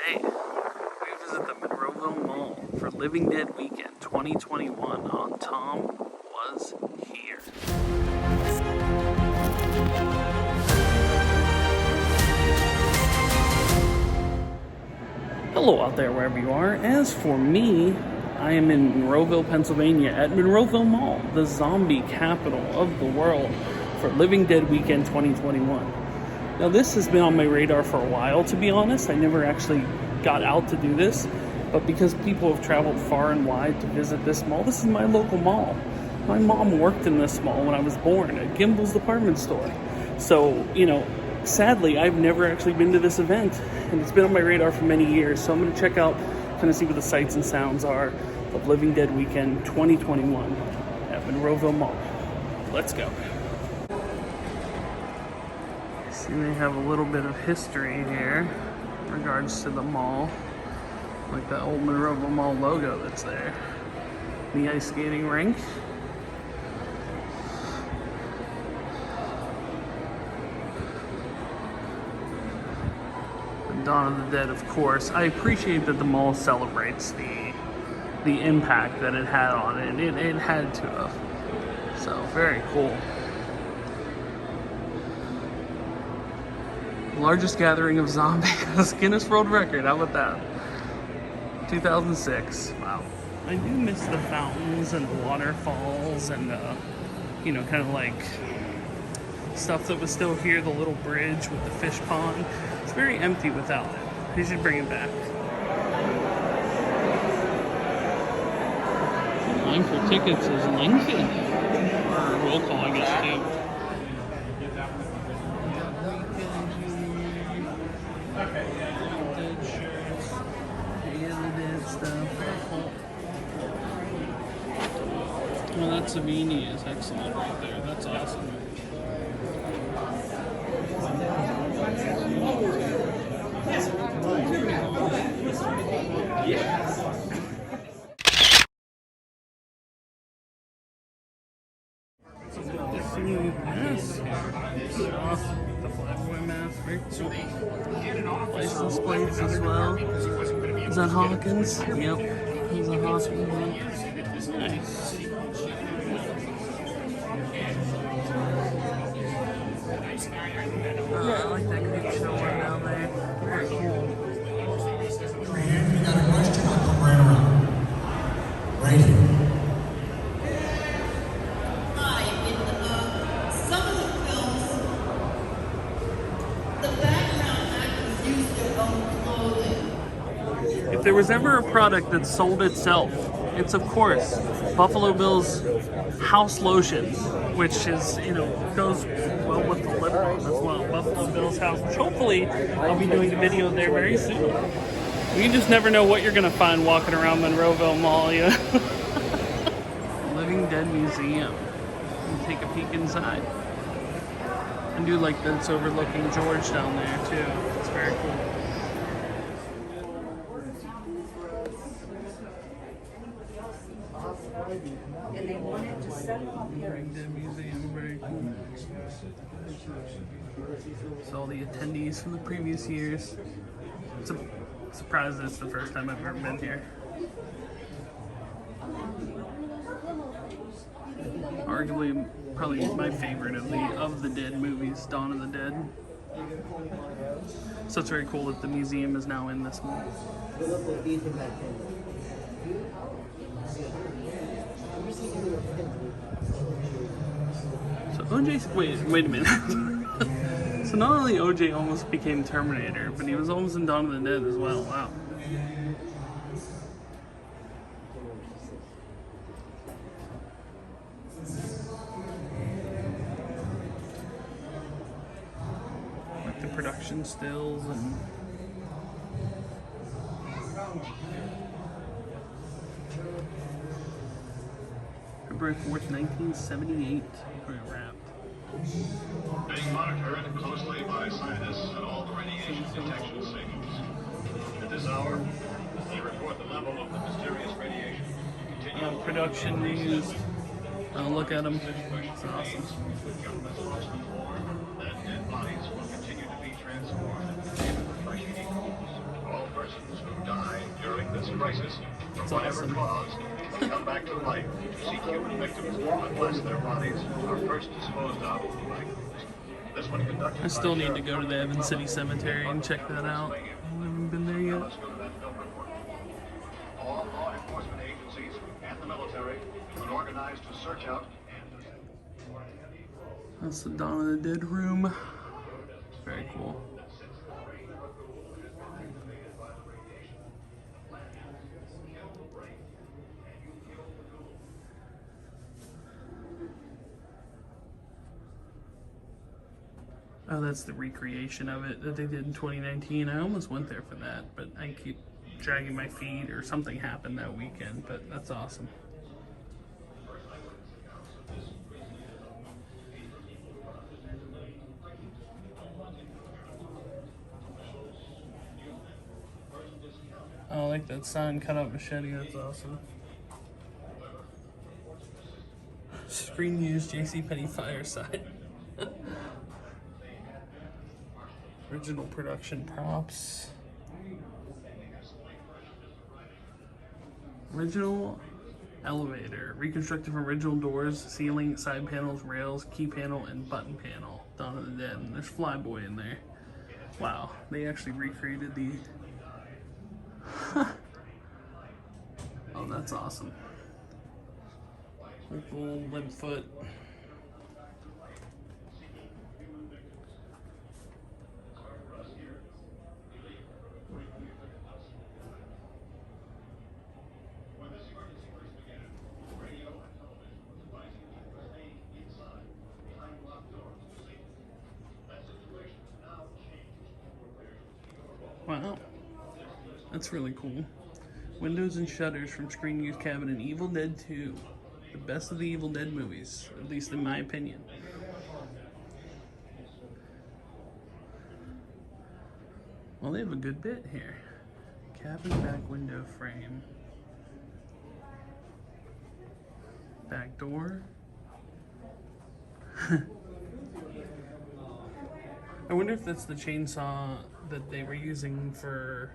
Today, we visit the Monroeville Mall for Living Dead Weekend 2021 on Tom Was Here. Hello out there, wherever you are. As for me, I am in Monroeville, Pennsylvania at Monroeville Mall, the zombie capital of the world for Living Dead Weekend 2021. Now, this has been on my radar for a while, to be honest. I never actually got out to do this, but because people have traveled far and wide to visit this mall, this is my local mall. My mom worked in this mall when I was born at Gimbel's department store. So, sadly, I've never actually been to this event, and it's been on my radar for many years. So I'm going to check out, kind of see what the sights and sounds are of Living Dead Weekend 2021 at Monroeville Mall. Let's go. See, they have a little bit of history here in regards to the mall, like the old Monroeville Mall logo that's there. The ice skating rink. And Dawn of the Dead, of course. I appreciate that the mall celebrates the impact that it had on it. It had to have. So, very cool. Largest gathering of zombies, Guinness World Record, how about that? 2006, wow. I do miss the fountains and the waterfalls and, kind of like stuff that was still here, the little bridge with the fish pond. It's very empty without it. They should bring it back. The line for tickets is lengthy. Or roll call, I guess, too. Well, that Savini is excellent right there. That's awesome. Yes. Awesome. The Flyboy mask. Very cool. License plates as well. Is that Hawkins? Yep. He's a Hawkins. Nice. I like that creep show one down there. Very cool. If you got a question, I'll come right around. Right here. Hi, in some of the films, the background actors use their own clothing. If there was ever a product that sold itself, it's of course Buffalo Bill's house lotion, which is, goes well with the lip balm as well. Buffalo Bill's house, which hopefully I'll be doing a video there very soon. You just never know what you're gonna find walking around Monroeville Mall, Living Dead Museum. You can take a peek inside. And do like that's overlooking George down there too. It's very cool. And they wanted to set up here. Museum, very cool. So all the attendees from the previous years. It's a surprise that it's the first time I've ever been here. Arguably, probably my favorite of the Dead movies, Dawn of the Dead. So it's very cool that the museum is now in this mall. So OJ, wait a minute. So not only OJ almost became Terminator, but he was almost in Dawn of the Dead as well. Wow. Like the production stills and February 4th, 1978. Wrapped. Being monitored closely by scientists and all the radiation detection signals. At this hour, they report the level of the mysterious radiation. Continue Production used. Look at them. It's awesome. government's lost the form, that dead bodies will continue to be transformed into refreshing equals. All persons crisis, from whatever awesome. cause, will come back to life to seek human victims unless their bodies are first disposed of by humans. This one conducted I still by need to go to the Sheriff Evans City Cemetery and check that out. I haven't been there Now yet. let's go to that film report. All law enforcement agencies and the military have been organized to search out and That's the Dawn of the Dead room. Very cool. Oh, that's the recreation of it that they did in 2019. I almost went there for that, but I keep dragging my feet or something happened that weekend, but that's awesome. Oh, I like that sign, cut out machete, that's awesome. Screen used JCPenney Fireside. Original production props. Original elevator. Reconstructed from original doors, ceiling, side panels, rails, key panel, and button panel. Dawn of the Dead. And there's Flyboy in there. Wow, they actually recreated the... Oh, that's awesome. Like the little limp foot. Wow, that's really cool. Windows and shutters from Screen Use Cabin in Evil Dead 2. The best of the Evil Dead movies, at least in my opinion. Well, they have a good bit here. Cabin back window frame. Back door. I wonder if that's the chainsaw that they were using for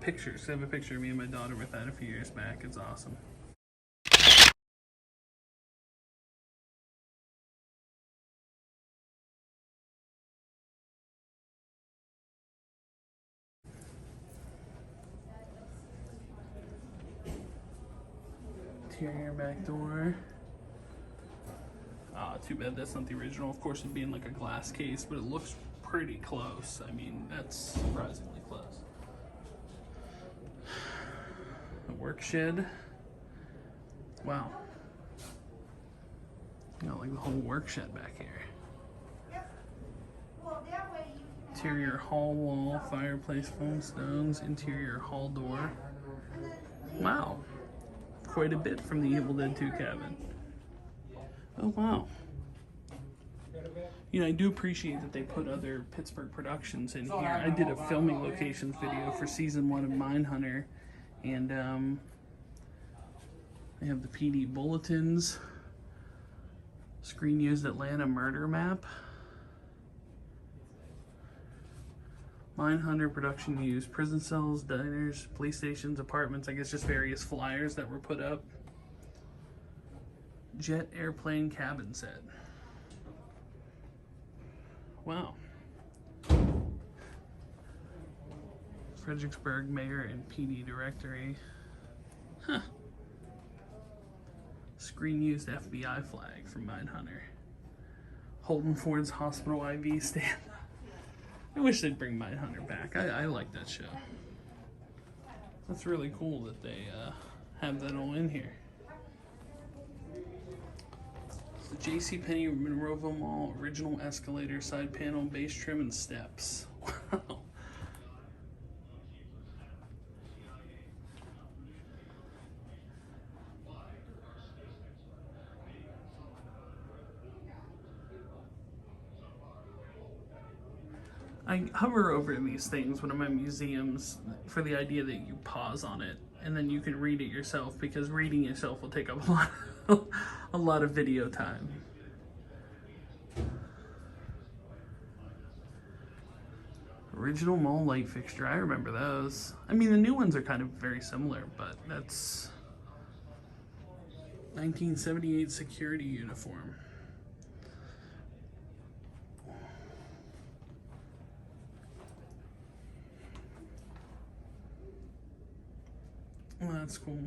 pictures. I have a picture of me and my daughter with that a few years back. It's awesome. Interior back door. Ah, too bad that's not the original. Of course, it'd be in like a glass case, but it looks pretty close. I mean, that's surprisingly close. The work shed. Wow. Got like the whole work shed back here. Interior hall wall, fireplace, foam stones, interior hall door. Wow. Quite a bit from the Evil Dead 2 cabin. Oh, wow. You know, I do appreciate that they put other Pittsburgh productions in here. I did a filming locations video for season 1 of Mindhunter, and they have the PD bulletins, Screen Used Atlanta murder map, Mindhunter production used, prison cells, diners, police stations, apartments, I guess just various flyers that were put up. Jet airplane cabin set. Wow. Fredericksburg Mayor and PD Directory. Huh. Screen used FBI flag from Mindhunter. Holden Ford's Hospital IV stand. I wish they'd bring Mindhunter back. I like that show. That's really cool that they have that all in here. The JCPenney Monroeville Mall original escalator, side panel, base trim, and steps. Wow. I hover over these things when I'm at museums for the idea that you pause on it and then you can read it yourself, because reading yourself will take up a lot of video time. Original mall light fixture. I remember those. I mean, the new ones are kind of very similar, but that's 1978 security uniform. Well, that's cool.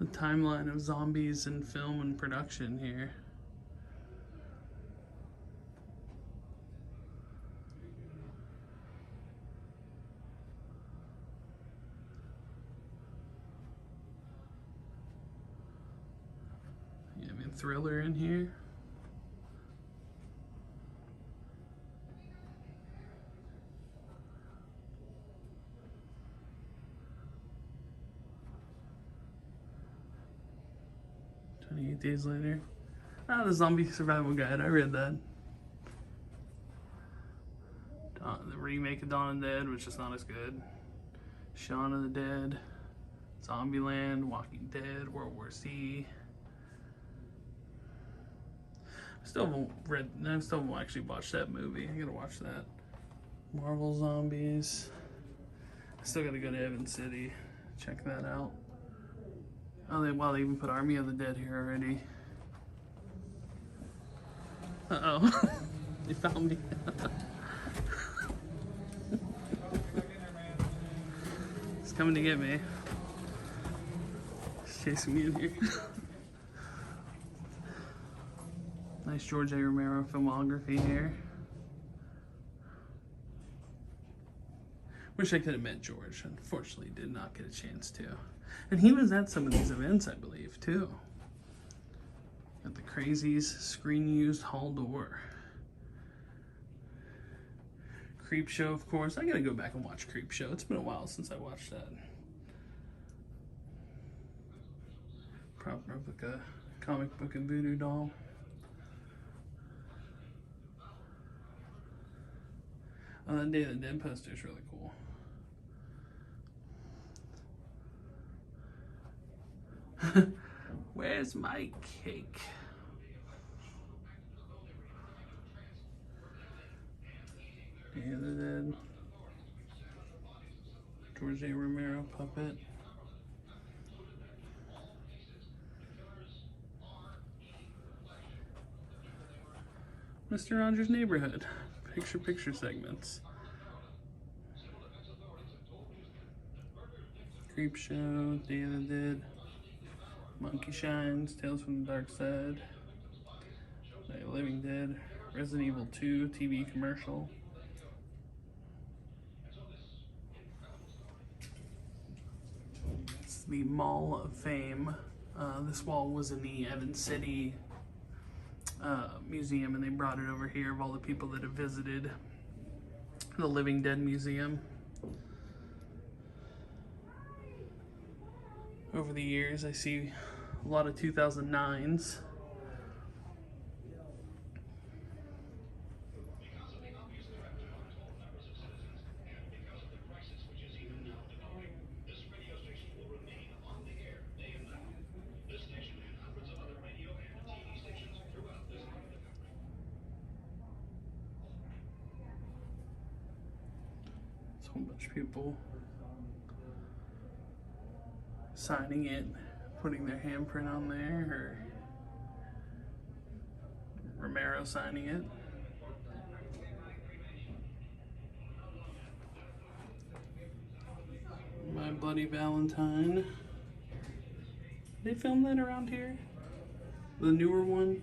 The timeline of zombies in film and production here. You have a thriller in here. Days later. Ah, the zombie survival guide. I read that. The remake of Dawn of the Dead, which is not as good. Shaun of the Dead, Zombieland, Walking Dead, World War Z. I still haven't actually watched that movie. I gotta watch that. Marvel Zombies. I still gotta go to Evan City. Check that out. Oh, they even put Army of the Dead here already. Uh-oh. They found me. He's coming to get me. He's chasing me in here. Nice George A. Romero filmography here. Wish I could have met George. Unfortunately, did not get a chance to. And he was at some of these events, I believe, too. Got the Crazies screen used hall door. Creep Show, of course. I gotta go back and watch Creep Show. It's been a while since I watched that. Prop replica comic book and voodoo doll. That Day of the Dead poster is really cool. Where's my cake? Day of the Dead. George A. Romero puppet. Mr. Rogers' Neighborhood. Picture segments. Creep Show, Day of the Dead. Monkey Shines, Tales from the Dark Side, Night of the Living Dead, Resident Evil 2 TV commercial. It's the Mall of Fame. This wall was in the Evans City Museum, and they brought it over here of all the people that have visited the Living Dead Museum. Over the years, I see a lot of 2009s. So much people signing it, putting their handprint on there, or Romero signing it. My Bloody Valentine. They filmed that around here? The newer one?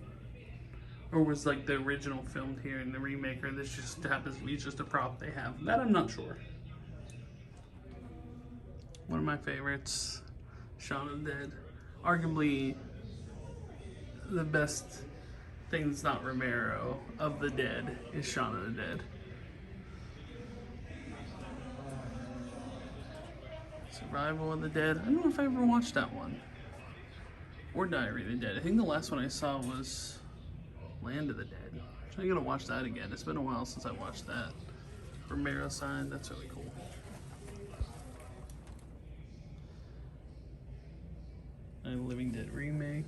Or was like the original filmed here in the remake, or this just happens to be just a prop they have? That I'm not sure. One of my favorites. Shaun of the Dead. Arguably the best thing that's not Romero of the Dead is Shaun of the Dead. Survival of the Dead. I don't know if I ever watched that one. or Diary of the Dead. I think the last one I saw was Land of the Dead. I'm gonna watch that again. It's been a while since I watched that. Romero sign, that's really cool. Night of the Living Dead remake.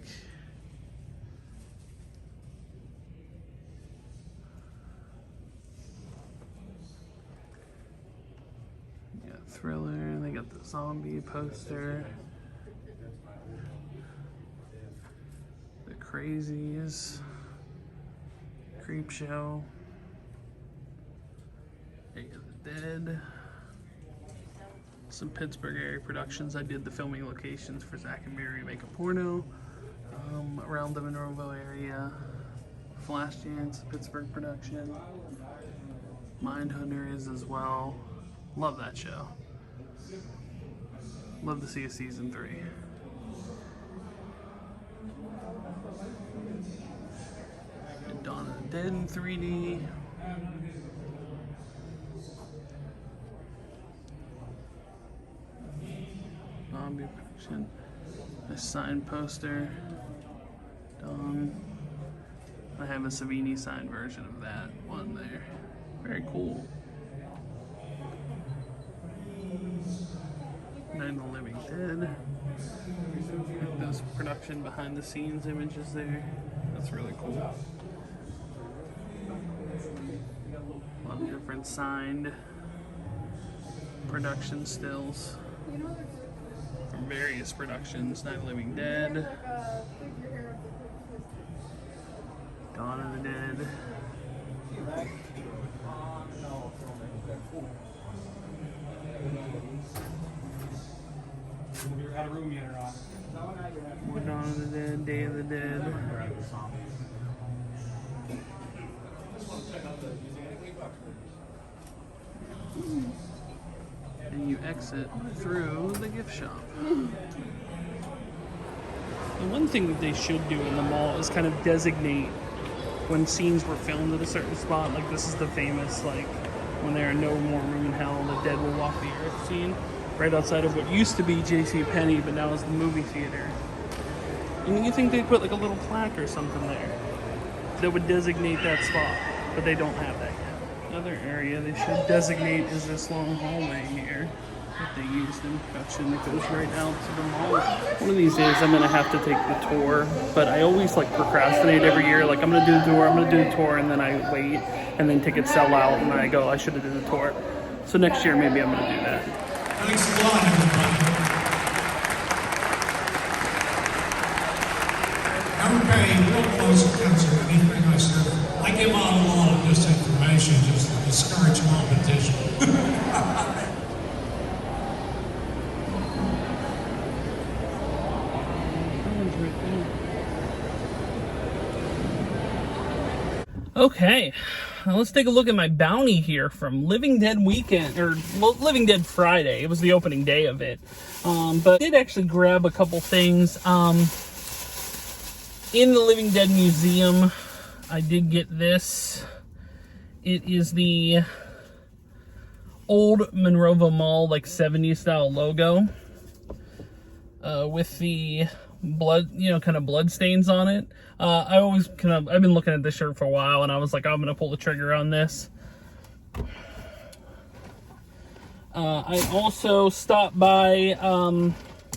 Yeah, Thriller. They got the zombie poster. The Crazies. Creep Show. Day of the Dead. Some Pittsburgh area productions. I did the filming locations for Zach and Mary Make a Porno around the Monroeville area. Flashdance, Pittsburgh production. Mindhunter is as well. Love that show. Love to see a season 3. Dawn of the Dead in 3D. Zombie production. A signed poster. Dawn. I have a Savini signed version of that one there. Very cool. Night of the Living Dead. Those production behind the scenes images there. That's really cool. A lot of different signed production stills from various productions. Night of the Living Dead. Dawn of the Dead. More Dawn of the Dead, Day of the Dead. And you exit through the gift shop. The one thing that they should do in the mall is kind of designate when scenes were filmed at a certain spot. Like this is the famous, like, when there are no more room in hell, the dead will walk the earth scene. Right outside of what used to be JCPenney, but now is the movie theater. And you think they'd put like a little plaque or something there that would designate that spot, but they don't have that yet. Another area they should designate is this long hallway here that they used in production that goes right out to the mall. One of these days I'm gonna have to take the tour, but I always like procrastinate every year. Like I'm gonna do the tour, and then I wait, and then tickets sell out, and I go, I should have did the tour. So next year maybe I'm gonna do that. Thanks a lot, everybody. Now we're paying real close attention to anything I said. I give out a lot of this information just to discourage competition. Okay, now let's take a look at my bounty here from Living Dead weekend, or well, Living Dead Friday. It was the opening day of it. But I did actually grab a couple things. In the Living Dead Museum, I did get this. It is the old Monroeville Mall, like 70s style logo. With the blood, kind of blood stains on it. I've been looking at this shirt for a while, and I was like, I'm gonna pull the trigger on this. I also stopped by,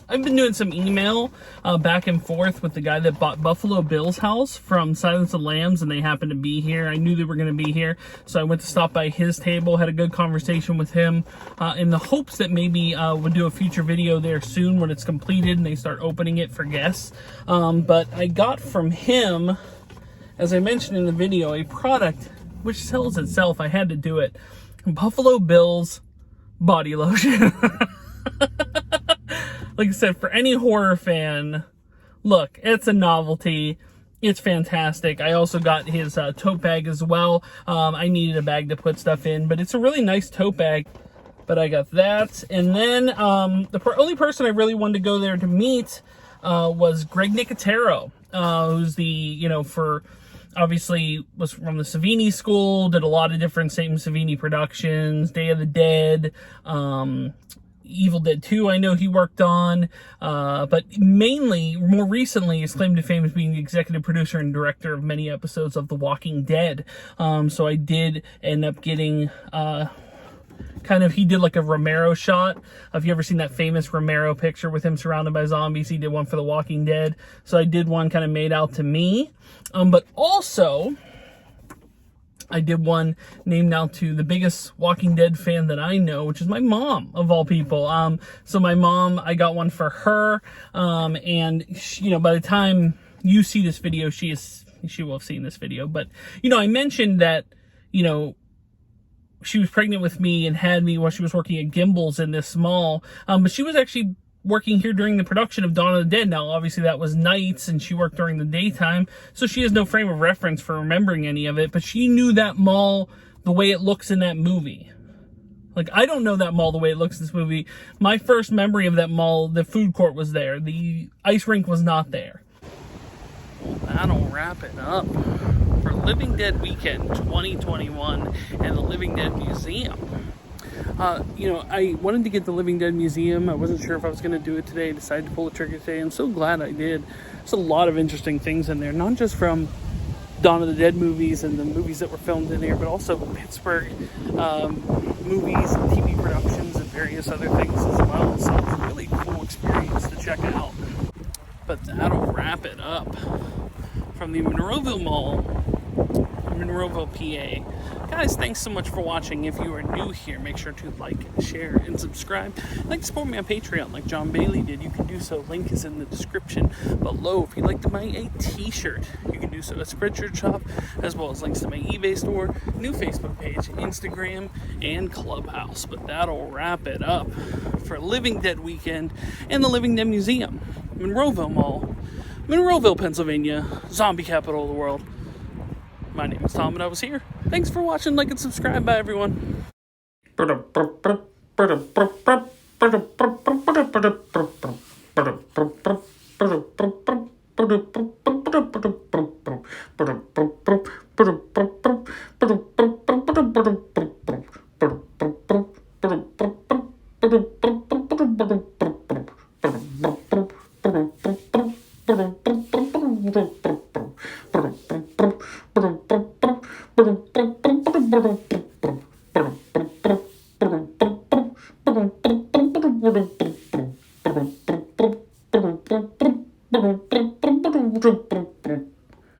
I've been doing some email back and forth with the guy that bought Buffalo Bill's house from Silence of the Lambs, and they happened to be here. I knew they were going to be here, so I went to stop by his table, had a good conversation with him in the hopes that maybe we'll do a future video there soon when it's completed and they start opening it for guests. But I got from him, as I mentioned in the video, a product which sells itself. I had to do it. Buffalo Bill's body lotion. Like I said, for any horror fan, look, it's a novelty. It's fantastic. I also got his tote bag as well. I needed a bag to put stuff in, but it's a really nice tote bag. But I got that. And then the only person I really wanted to go there to meet was Greg Nicotero, who's the, obviously was from the Savini school, did a lot of different Savini productions, Day of the Dead, Evil Dead 2 I know he worked on, but mainly, more recently, his claim to fame is being the executive producer and director of many episodes of The Walking Dead. So I did end up getting he did like a Romero shot. Have you ever seen that famous Romero picture with him surrounded by zombies? He did one for The Walking Dead. So I did one kind of made out to me. But also, I did one named out to the biggest Walking Dead fan that I know, which is my mom, of all people. So my mom, I got one for her. And she, by the time you see this video, she will have seen this video. But, I mentioned that, she was pregnant with me and had me while she was working at Gimbel's in this mall. But she was actually working here during the production of Dawn of the Dead. Now, obviously, that was nights, and she worked during the daytime, so she has no frame of reference for remembering any of it, but she knew that mall the way it looks in that movie. Like, I don't know that mall the way it looks in this movie. My first memory of that mall, the food court was there. The ice rink was not there. Well, that'll wrap it up for Living Dead Weekend 2021 and the Living Dead Museum. I wanted to get the Living Dead Museum. I wasn't sure if I was going to do it today. I decided to pull the trigger today. I'm so glad I did. There's a lot of interesting things in there, not just from Dawn of the Dead movies and the movies that were filmed in there, but also Pittsburgh movies and TV productions and various other things as well. So it's a really cool experience to check out. But that'll wrap it up from the Monroeville Mall, Monroeville, PA. Guys, thanks so much for watching. If you are new here, make sure to like, share, and subscribe. Like to support me on Patreon like John Bailey did. You can do so. Link is in the description below. If you'd like to buy a t-shirt, you can do so at Spreadshirt Shop, as well as links to my eBay store, new Facebook page, Instagram, and Clubhouse. But that'll wrap it up for Living Dead Weekend and the Living Dead Museum, Monroeville Mall, Monroeville, Pennsylvania, zombie capital of the world. My name is Tom, and I was here. Thanks for watching. Like and subscribe. Bye, everyone.